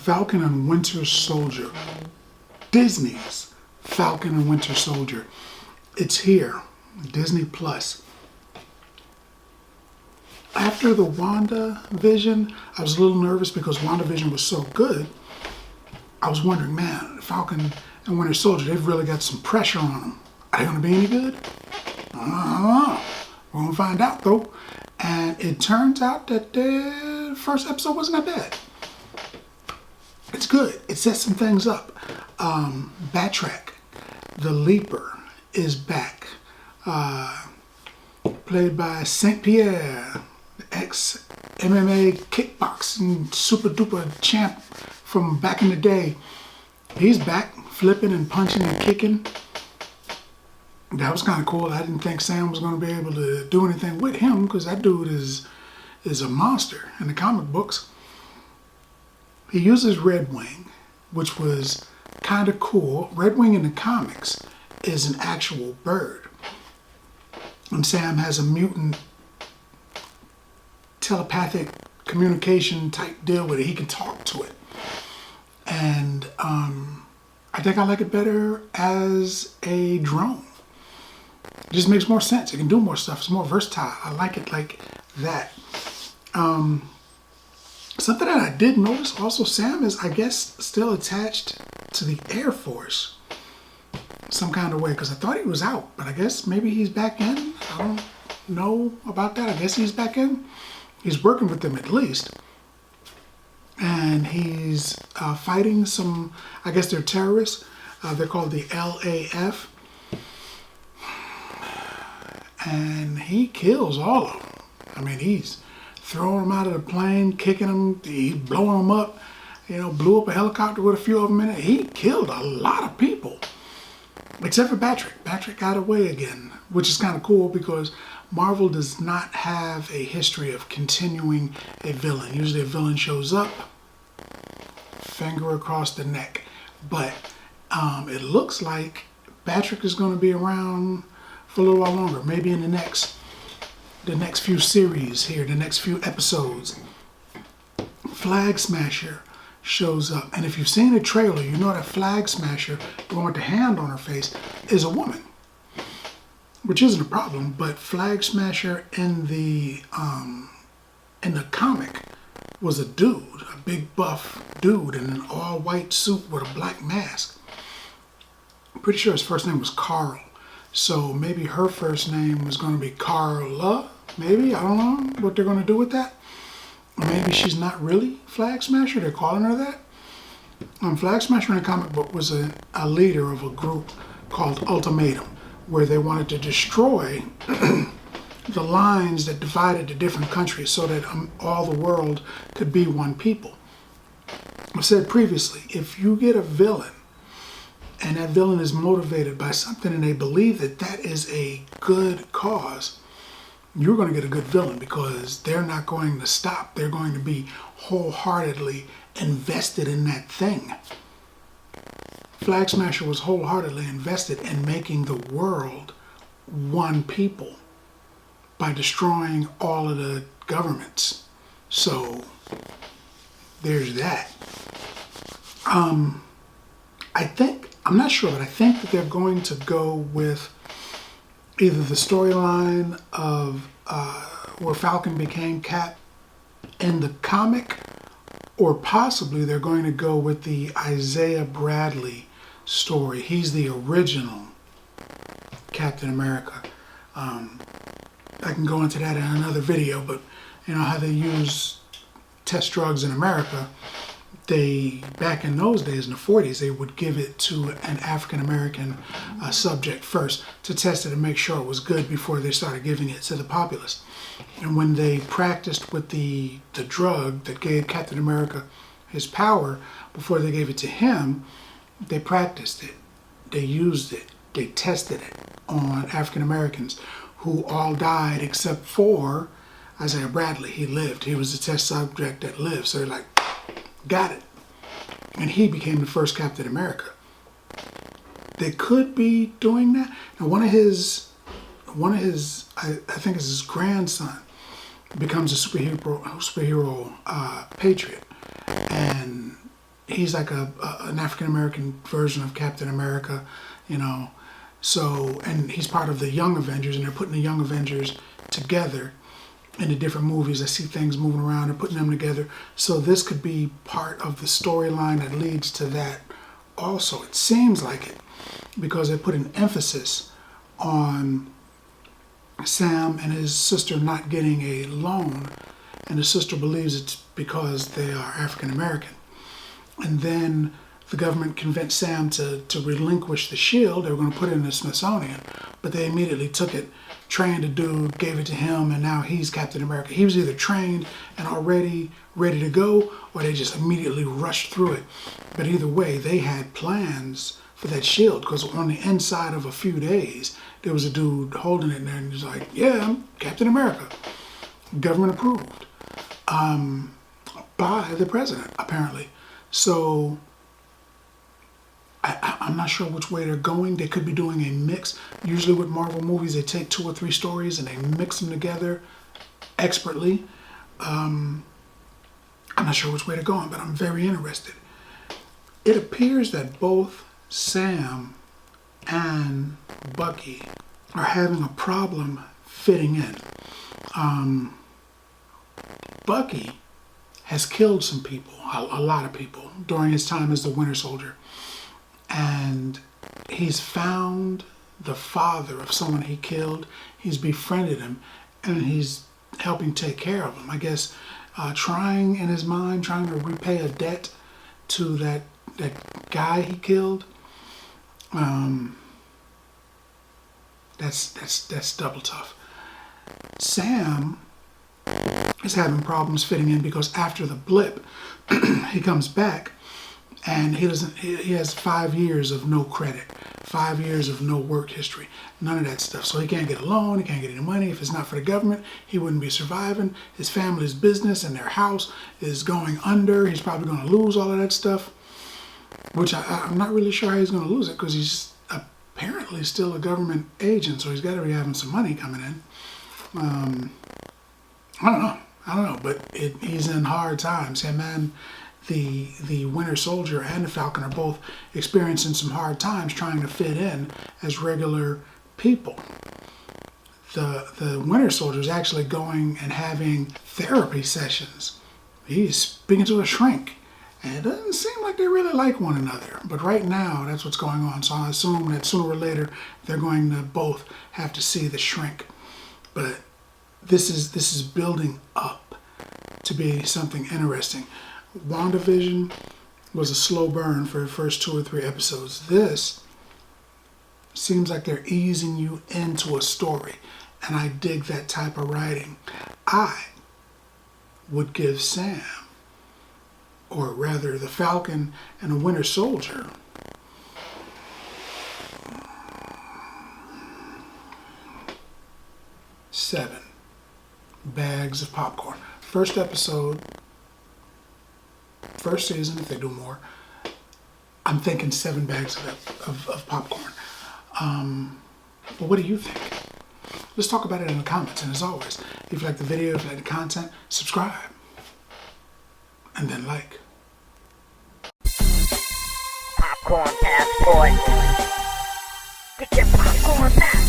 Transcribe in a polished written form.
Falcon and Winter Soldier. Disney's Falcon and Winter Soldier. It's here, Disney Plus. After the WandaVision, I was a little nervous because WandaVision was so good. I was wondering, man, Falcon and Winter Soldier, they've really got some pressure on them. Are they going to be any good? I don't know. We're going to find out, though. And it turns out that the first episode wasn't that bad. It's good. It sets some things up. Backtrack, the Leaper, is back. Played by St. Pierre, the ex-MMA kickboxing super duper champ from back in the day. He's back, flipping and punching and kicking. That was kind of cool. I didn't think Sam was going to be able to do anything with him because that dude is a monster in the comic books. He uses Red Wing, which was kind of cool. Red Wing in the comics is an actual bird. And Sam has a mutant telepathic communication type deal with it. He can talk to it. And I think I like it better as a drone. It just makes more sense. It can do more stuff. It's more versatile. I like it like that. Something that I did notice also, Sam is, I guess, still attached to the Air Force some kind of way, because I thought he was out, but I guess maybe he's back in. I don't know about that. I guess he's back in. He's working with them at least. And he's fighting some, I guess they're terrorists. They're called the LAF. And he kills all of them. I mean, he's throwing them out of the plane, kicking them, he's blowing them up. You know, blew up a helicopter with a few of them in it. He killed a lot of people. Except for Patrick. Patrick got away again, which is kind of cool because Marvel does not have a history of continuing a villain. Usually a villain shows up, finger across the neck. But it looks like Patrick is going to be around for a little while longer. Maybe in the next few series here, the next few episodes. Flag Smasher shows up. And if you've seen the trailer, you know that Flag Smasher, the one with the hand on her face, is a woman. Which isn't a problem, but Flag Smasher in the comic was a dude, a big buff dude in an all-white suit with a black mask. I'm pretty sure his first name was Carl. So maybe her first name was going to be Carla. Maybe, I don't know what they're going to do with that. Or maybe she's not really Flag Smasher, they're calling her that. Flag Smasher in the comic book was a leader of a group called Ultimatum, where they wanted to destroy the lines that divided the different countries so that all the world could be one people. I said previously, if you get a villain and that villain is motivated by something and they believe that that is a good cause, you're going to get a good villain because they're not going to stop. They're going to be wholeheartedly invested in that thing. Flag Smasher was wholeheartedly invested in making the world one people by destroying all of the governments. So there's that. I'm not sure, but I think that they're going to go with either the storyline of where Falcon became Cap in the comic, or possibly they're going to go with the Isaiah Bradley story. He's the original Captain America. I can go into that in another video, but you know how they use test drugs in America. Back in those days, in the 40s, they would give it to an African-American subject first to test it and make sure it was good before they started giving it to the populace. And when they practiced with the drug that gave Captain America his power, before they gave it to him, they practiced it, they used it, they tested it on African-Americans who all died except for Isaiah Bradley. He lived. He was the test subject that lived. So they're like, got it. And he became the first Captain America. They could be doing that. Now one of his, I think it's his grandson, becomes a superhero patriot. And he's like an African-American version of Captain America, you know. So, and he's part of the Young Avengers, and they're putting the Young Avengers together in the different movies. I see things moving around, they're putting them together. So this could be part of the storyline that leads to that also. It seems like it, because they put an emphasis on Sam and his sister not getting a loan, and the sister believes it's because they are African American. And then the government convinced Sam to relinquish the shield. They were going to put it in the Smithsonian, but they immediately took it, trained a dude, gave it to him, and now he's Captain America. He was either trained and already ready to go, or they just immediately rushed through it. But either way, they had plans for that shield, because on the inside of a few days, there was a dude holding it there, and he's like, yeah, I'm Captain America. Government approved by the president, apparently. So I'm not sure which way they're going. They could be doing a mix. Usually with Marvel movies, they take 2 or 3 stories and they mix them together expertly. I'm not sure which way they're going, but I'm very interested. It appears that both Sam and Bucky are having a problem fitting in. Bucky has killed some people, a lot of people, during his time as the Winter Soldier. And he's found the father of someone he killed. He's befriended him, and he's helping take care of him. I guess trying in his mind, trying to repay a debt to that guy he killed. That's double tough. Sam is having problems fitting in because after the blip, he comes back and he has 5 years of no credit, 5 years of no work history, none of that stuff. So he can't get a loan, he can't get any money. If it's not for the government, he wouldn't be surviving. His family's business and their house is going under. He's probably going to lose all of that stuff, which I'm not really sure how he's going to lose it, because he's apparently still a government agent, so he's got to be having some money coming in. I don't know, but he's in hard times. Him and the Winter Soldier and the Falcon are both experiencing some hard times trying to fit in as regular people. The Winter Soldier is actually going and having therapy sessions. He's speaking to a shrink, and it doesn't seem like they really like one another. But right now, that's what's going on. So I assume that sooner or later, they're going to both have to see the shrink. But this is building up to be something interesting. WandaVision was a slow burn for the first 2 or 3 episodes. This seems like they're easing you into a story, and I dig that type of writing. I would give Sam, or rather the Falcon and the Winter Soldier, 7 bags of popcorn. First episode, first season, if they do more, I'm thinking 7 bags of popcorn. But what do you think? Let's talk about it in the comments. And as always, if you like the video, if you like the content, subscribe. And then like. Popcorn passport. Get your popcorn passport.